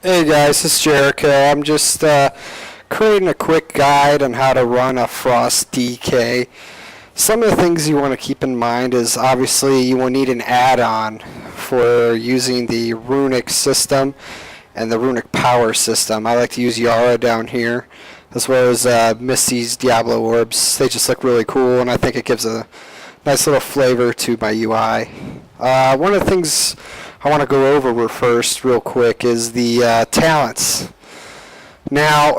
Hey guys, it's Jericho. I'm just creating a quick guide on how to run a Frost DK. Some of the things you want to keep in mind is obviously you will need an add-on for using the runic system and the runic power system. I like to use Yara down here, as well as Misty's Diablo orbs. They just look really cool, and I think it gives a nice little flavor to my UI. One of the things I want to go over first real quick is the talents. Now,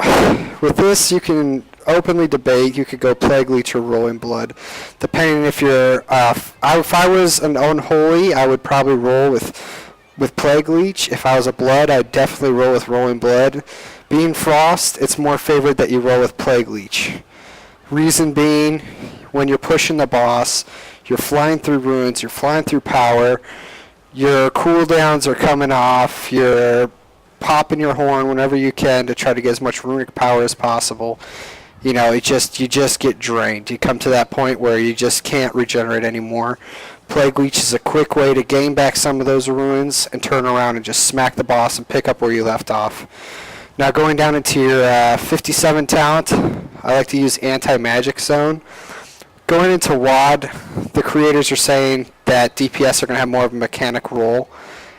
with this you can openly debate. You could go Plague Leech or Rolling Blood, depending if you're. If I was an Unholy, I would probably roll with Plague Leech. If I was a Blood, I'd definitely roll with Rolling Blood. Being Frost, it's more favored that you roll with Plague Leech. Reason being, when you're pushing the boss, you're flying through ruins, you're flying through power, your cooldowns are coming off, you're popping your horn whenever you can to try to get as much runic power as possible. You know, you just get drained. You come to that point where you just can't regenerate anymore. Plague Leech is a quick way to gain back some of those ruins and turn around and just smack the boss and pick up where you left off. Now going down into your 57 talent, I like to use Anti-Magic Zone. Going into WoD, the creators are saying that DPS are going to have more of a mechanic role,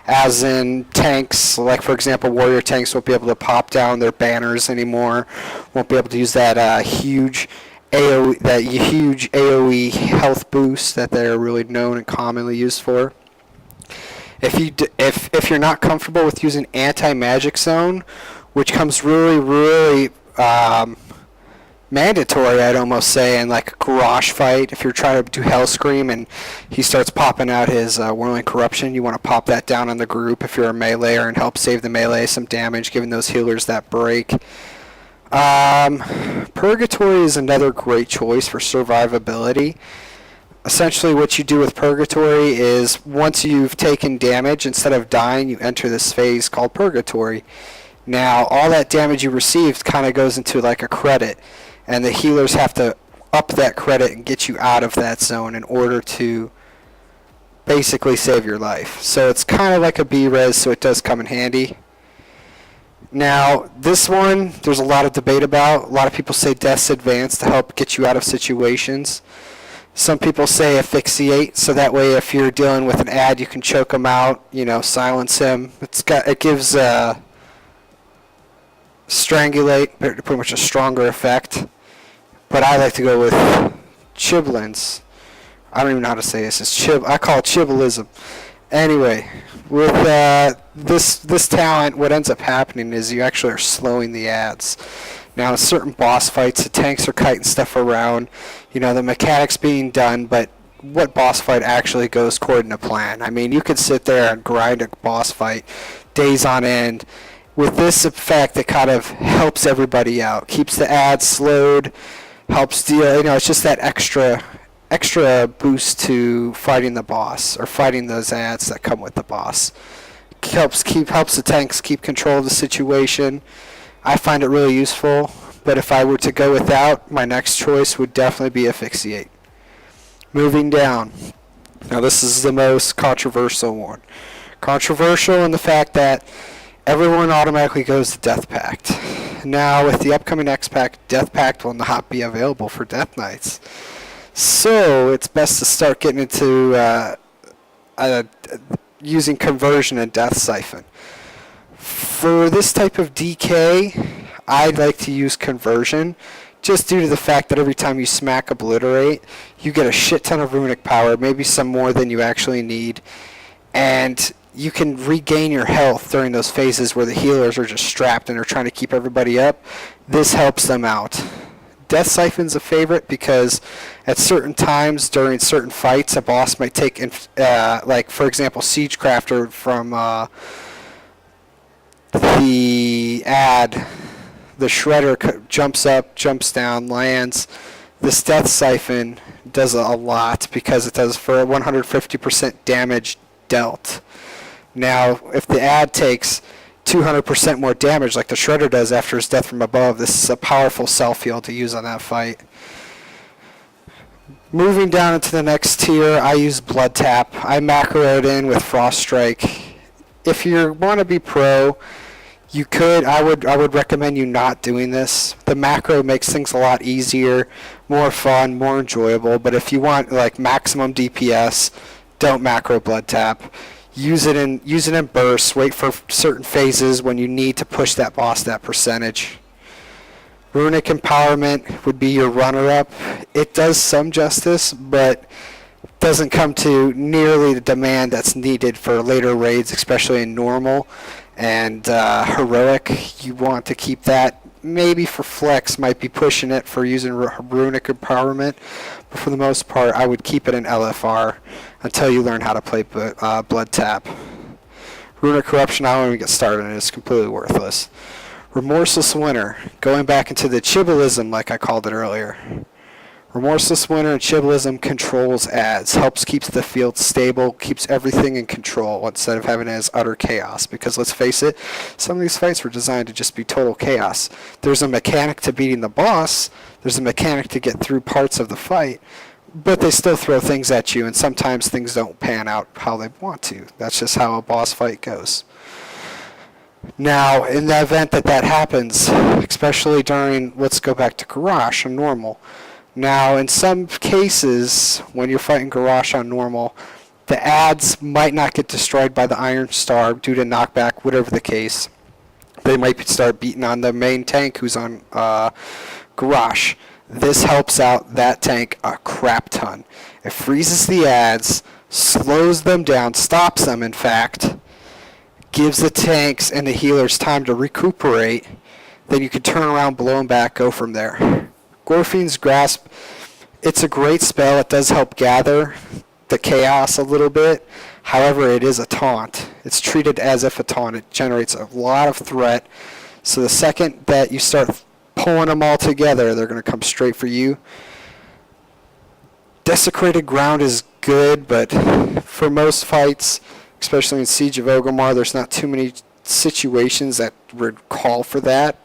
as in tanks, like for example warrior tanks won't be able to pop down their banners anymore, won't be able to use that huge AoE health boost that they're really known and commonly used for. If you're not comfortable with using Anti-Magic Zone, which comes really mandatory, I'd almost say, in like a garage fight. If you're trying to do Hellscream and he starts popping out his Whirling Corruption, you want to pop that down on the group if you're a meleeer and help save the melee some damage, giving those healers that break. Purgatory is another great choice for survivability. Essentially what you do with Purgatory is once you've taken damage, instead of dying, you enter this phase called Purgatory. Now all that damage you received kind of goes into like a credit, and the healers have to up that credit and get you out of that zone in order to basically save your life. So it's kind of like a B-res, so it does come in handy. Now this one there's a lot of debate about. A lot of people say Death's Advance to help get you out of situations. Some people say Asphyxiate, so that way if you're dealing with an ad you can choke him out, you know, silence him. It gives Strangulate, pretty much a stronger effect. But I like to go with Chiblins. I don't even know how to say this. I call it Chibalism. Anyway, with this talent, what ends up happening is you actually are slowing the ads. Now, in certain boss fights, the tanks are kiting stuff around. You know, the mechanics being done, but what boss fight actually goes according to plan? I mean, you could sit there and grind a boss fight days on end. With this effect, it kind of helps everybody out, keeps the ads slowed, helps deal. You know, it's just that extra boost to fighting the boss or fighting those ads that come with the boss. Helps the tanks keep control of the situation. I find it really useful. But if I were to go without, my next choice would definitely be Asphyxiate. Moving down. Now this is the most controversial one. Controversial in the fact that everyone automatically goes to Death Pact. Now, with the upcoming X-Pact, Death Pact will not be available for Death Knights. So, it's best to start getting into using Conversion and Death Siphon. For this type of DK, I'd like to use Conversion, just due to the fact that every time you smack Obliterate, you get a shit ton of runic power, maybe some more than you actually need, and you can regain your health during those phases where the healers are just strapped and are trying to keep everybody up. This helps them out. Death Siphon's a favorite because at certain times during certain fights, a boss might take, like for example, Siegecrafter from the ad. The Shredder jumps up, jumps down, lands. This Death Siphon does a lot because it does for 150% damage dealt. Now, if the ad takes 200% more damage like the Shredder does after his death from above, this is a powerful self-heal to use on that fight. Moving down into the next tier, I use Blood Tap. I macro it in with Frost Strike. If you want to be pro, You could, I would recommend you not doing this. The macro makes things a lot easier, more fun, more enjoyable, but if you want like maximum DPS, don't macro blood tap. Use it in bursts, wait for certain phases when you need to push that boss that percentage. Runic Empowerment would be your runner-up. It does some justice, but doesn't come to nearly the demand that's needed for later raids, especially in normal and heroic. You want to keep that. Maybe for flex, might be pushing it for using Runic Empowerment, but for the most part, I would keep it in LFR until you learn how to play Blood Tap. Runic Corruption, I don't even get started, and it's completely worthless. Remorseless Winter, going back into the Chibalism like I called it earlier. Remorseless Winter and Chibalism controls ads, helps keeps the field stable, keeps everything in control instead of having it as utter chaos. Because let's face it, some of these fights were designed to just be total chaos. There's a mechanic to beating the boss, there's a mechanic to get through parts of the fight, but they still throw things at you, and sometimes things don't pan out how they want to. That's just how a boss fight goes. Now, in the event that happens, especially during, let's go back to Garrosh on normal. Now, in some cases, when you're fighting Garrosh on normal, the ads might not get destroyed by the Iron Star due to knockback, whatever the case. They might start beating on the main tank who's on Garrosh. This helps out that tank a crap ton. It freezes the ads, slows them down, stops them in fact, gives the tanks and the healers time to recuperate, then you can turn around, blow them back, go from there. Gorfine's Grasp, it's a great spell. It does help gather the chaos a little bit. However, it is a taunt. It's treated as if a taunt. It generates a lot of threat. So the second that you start pulling them all together, they're going to come straight for you. Desecrated Ground is good, but for most fights, especially in Siege of Orgrimmar, there's not too many situations that would call for that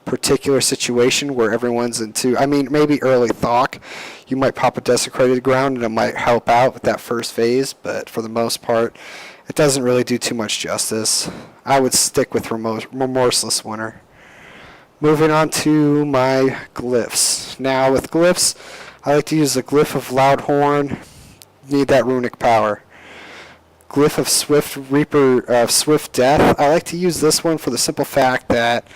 particular situation where everyone's into, I mean, maybe early Thok, you might pop a Desecrated Ground and it might help out with that first phase, but for the most part, it doesn't really do too much justice. I would stick with Remorseless Winter. Moving on to my glyphs. Now, with glyphs, I like to use the Glyph of Loudhorn. Need that runic power. Glyph of Swift Reaper of Swift Death. I like to use this one for the simple fact that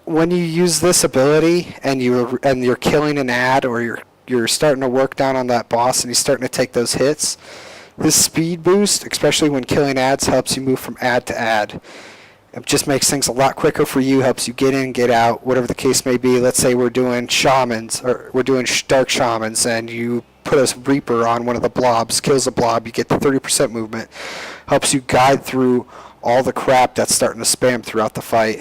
when you use this ability and you're killing an ad, or you're starting to work down on that boss and he's starting to take those hits, this speed boost, especially when killing ads, helps you move from ad to ad. It just makes things a lot quicker for you, helps you get in, get out, whatever the case may be. Let's say we're doing shamans, or we're doing dark shamans, and you put a Reaper on one of the blobs, kills the blob, you get the 30% movement, helps you guide through all the crap that's starting to spam throughout the fight.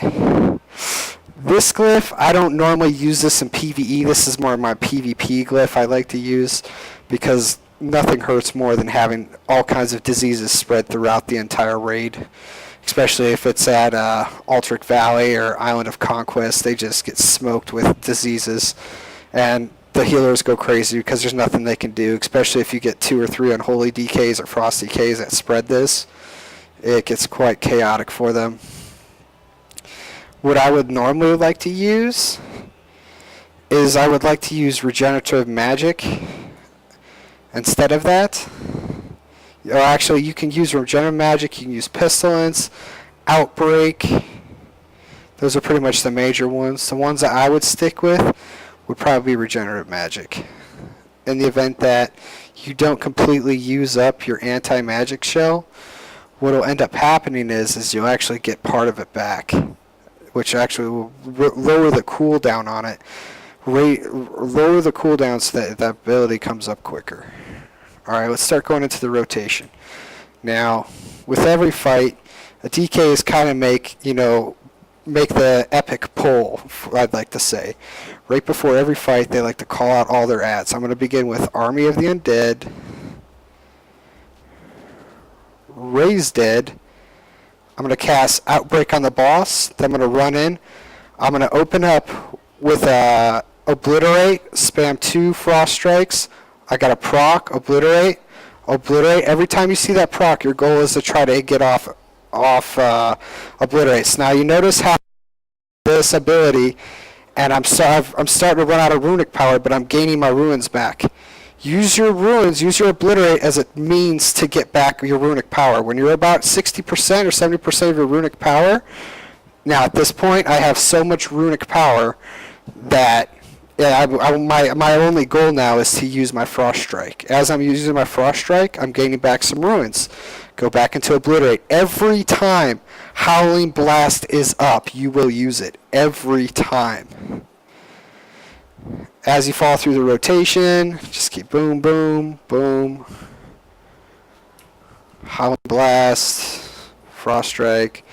This glyph, I don't normally use this in PvE. This is more of my PvP glyph I like to use, because nothing hurts more than having all kinds of diseases spread throughout the entire raid. Especially if it's at Altric Valley or Island of Conquest, they just get smoked with diseases. And the healers go crazy because there's nothing they can do, especially if you get 2 or 3 unholy DKs or frost DKs that spread this. It gets quite chaotic for them. What I would normally like to use is I would like to use Regenerative Magic instead of that. Or actually, you can use Regenerative Magic, you can use Pestilence, Outbreak. Those are pretty much the major ones. The ones that I would stick with would probably be Regenerative Magic. In the event that you don't completely use up your anti-magic shell, what will end up happening is you'll actually get part of it back, which actually will lower the cooldown on it. Lower the cooldown so that the ability comes up quicker. Alright, let's start going into the rotation. Now, with every fight, a DK is kind of make the epic pull, I'd like to say. Right before every fight, they like to call out all their ads. I'm going to begin with Army of the Undead, Raise Dead. I'm going to cast Outbreak on the boss. Then I'm going to run in. I'm going to open up with Obliterate, spam 2 Frost Strikes. I got a proc, Obliterate. Every time you see that proc, your goal is to try to get off obliterates. Now you notice how this ability, and I'm starting to run out of runic power, but I'm gaining my ruins back. Use your ruins, use your obliterate as a means to get back your runic power. When you're about 60% or 70% of your runic power, now at this point I have so much runic power that my only goal now is to use my Frost Strike. As I'm using my Frost Strike, I'm gaining back some ruins. Go back into Obliterate. Every time Howling Blast is up, you will use it. Every time. As you fall through the rotation, just keep boom, boom, boom. Howling Blast, Frost Strike,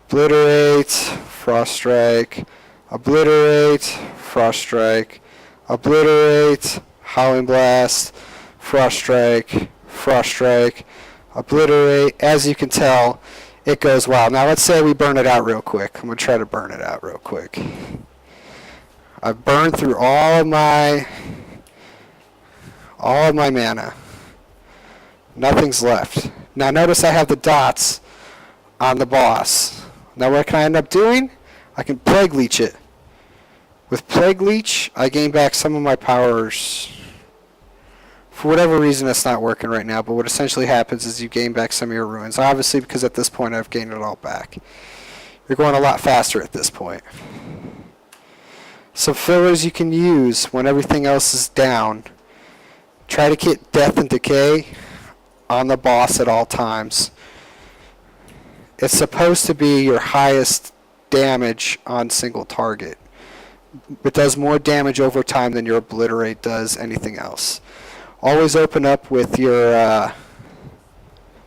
Obliterate, Frost Strike, Obliterate, Frost Strike, Obliterate, Howling Blast, Frost Strike, Frost Strike, Obliterate. As you can tell, it goes wild. Now let's say we burn it out real quick. I'm going to try to burn it out real quick. I've burned through all of my mana. Nothing's left. Now notice I have the dots on the boss. Now what can I end up doing? I can Plague Leech it. With Plague Leech, I gain back some of my powers. For whatever reason, it's not working right now, but what essentially happens is you gain back some of your ruins. Obviously, because at this point, I've gained it all back. You're going a lot faster at this point. Some fillers you can use when everything else is down. Try to get Death and Decay on the boss at all times. It's supposed to be your highest damage on single target. It does more damage over time than your Obliterate does anything else. Always open up with your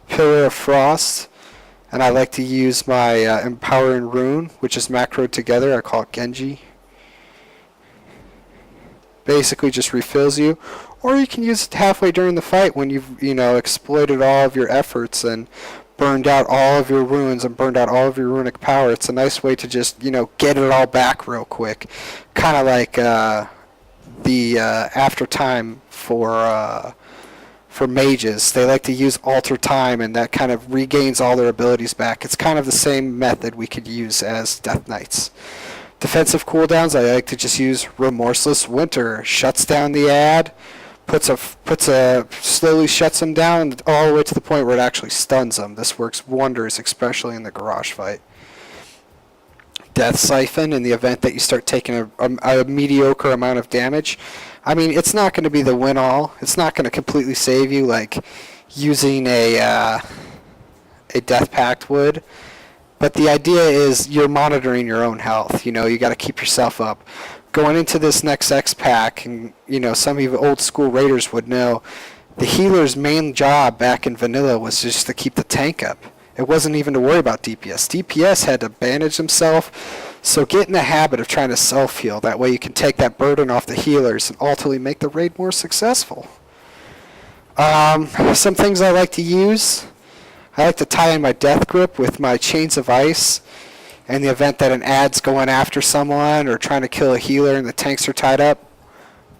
Pillar of Frost, and I like to use my Empowering Rune, which is macroed together. I call it Genji. Basically just refills you, or you can use it halfway during the fight when you've exploited all of your efforts and burned out all of your runes and burned out all of your runic power. It's a nice way to just get it all back real quick, kind of like the after time for mages. They like to use alter time, and that kind of regains all their abilities back. It's kind of the same method we could use as Death Knights. Defensive cooldowns, I like to just use Remorseless Winter. Shuts down the ad, slowly shuts them down all the way to the point where it actually stuns them. This works wonders, especially in the garage fight. Death Siphon, in the event that you start taking a mediocre amount of damage. I mean, it's not going to be the win-all. It's not going to completely save you like using a Death Pact would. But the idea is you're monitoring your own health. You got to keep yourself up. Going into this next X pack, and some of you old school raiders would know, the healer's main job back in vanilla was just to keep the tank up. It wasn't even to worry about DPS. DPS had to bandage himself. So get in the habit of trying to self-heal. That way you can take that burden off the healers and ultimately make the raid more successful. Some things I like to use. I like to tie in my Death Grip with my Chains of Ice. In the event that an ad's going after someone or trying to kill a healer and the tanks are tied up,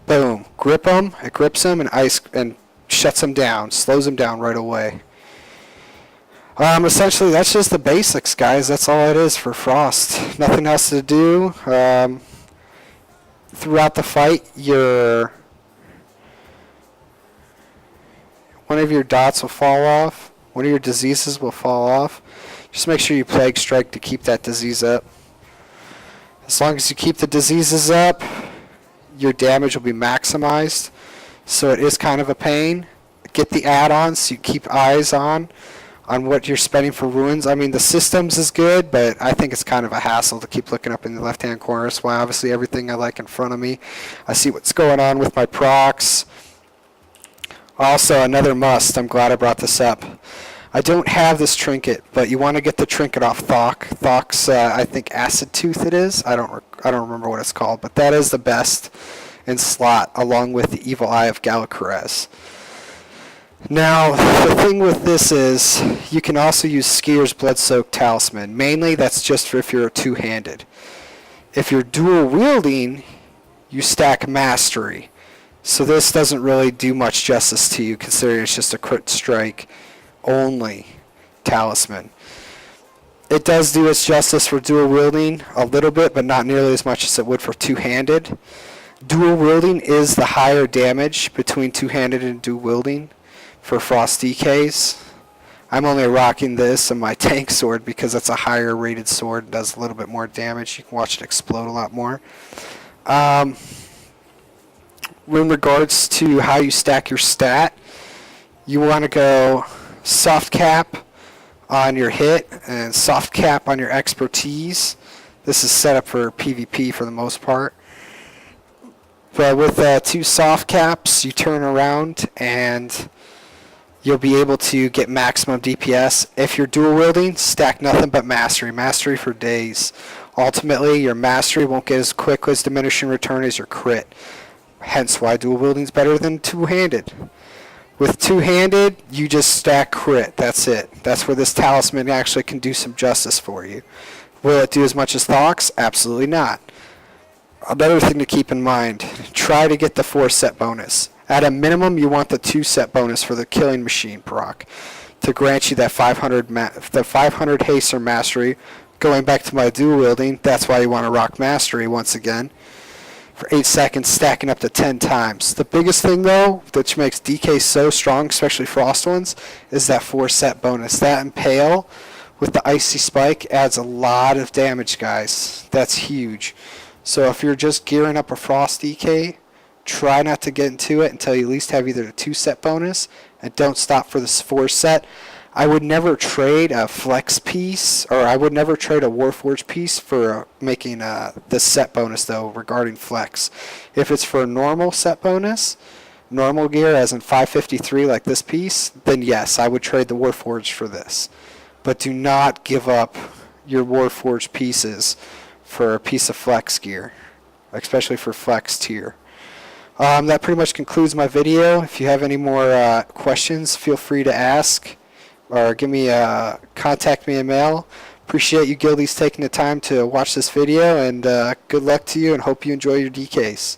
boom, grip them. It grips them and shuts them down, slows them down right away. Essentially, that's just the basics, guys. That's all it is for Frost. Nothing else to do. Throughout the fight, one of your dots will fall off. One of your diseases will fall off. Just make sure you Plague Strike to keep that disease up. As long as you keep the diseases up, your damage will be maximized. So it is kind of a pain. Get the add-ons so you keep eyes on what you're spending for ruins. I mean, the systems is good, but I think it's kind of a hassle to keep looking up in the left-hand corner. That's why obviously everything I like in front of me. I see what's going on with my procs. Also, another must. I'm glad I brought this up. I don't have this trinket, but you want to get the trinket off Thok. Thok's, I think, Acid Tooth it is. I don't remember what it's called, but that is the best in slot, along with the Evil Eye of Galacrez. Now, the thing with this is, you can also use Skier's Blood-Soaked Talisman. Mainly, that's just for if you're two-handed. If you're dual-wielding, you stack Mastery. So this doesn't really do much justice to you, considering it's just a crit strike only talisman. It does do its justice for dual wielding a little bit, but not nearly as much as it would for two-handed. Dual wielding is the higher damage between two-handed and dual wielding for Frost DKs. I'm only rocking this and my tank sword because it's a higher rated sword. It does a little bit more damage. You can watch it explode a lot more. In regards to how you stack your stat, you want to go soft cap on your hit and soft cap on your expertise. This is set up for PvP for the most part. But with two soft caps, you turn around and you'll be able to get maximum DPS. If you're dual wielding, stack nothing but mastery. Mastery for days. Ultimately, your mastery won't get as quick as diminishing return as your crit. Hence why dual wielding is better than two-handed. With two-handed, you just stack crit. That's it. That's where this talisman actually can do some justice for you. Will it do as much as Thox? Absolutely not. Another thing to keep in mind, try to get the 4-set bonus. At a minimum, you want the 2-set bonus for the killing machine proc to grant you that 500 haste or mastery. Going back to my dual wielding, that's why you want to rock mastery once again. For 8 seconds, stacking up to 10 times. The biggest thing, though, which makes DK so strong, especially Frost ones, is that 4-set bonus. That Impale with the Icy Spike adds a lot of damage, guys. That's huge. So if you're just gearing up a Frost DK, try not to get into it until you at least have either a 2-set bonus, and don't stop for this 4-set. I would never trade a flex piece, or I would never trade a Warforged piece for making the set bonus, though, regarding flex. If it's for a normal set bonus, normal gear, as in 553 like this piece, then yes, I would trade the Warforged for this. But do not give up your Warforged pieces for a piece of flex gear, especially for flex tier. That pretty much concludes my video. If you have any more questions, feel free to ask, or contact me in mail. Appreciate you guildies taking the time to watch this video, and good luck to you, and hope you enjoy your DKs.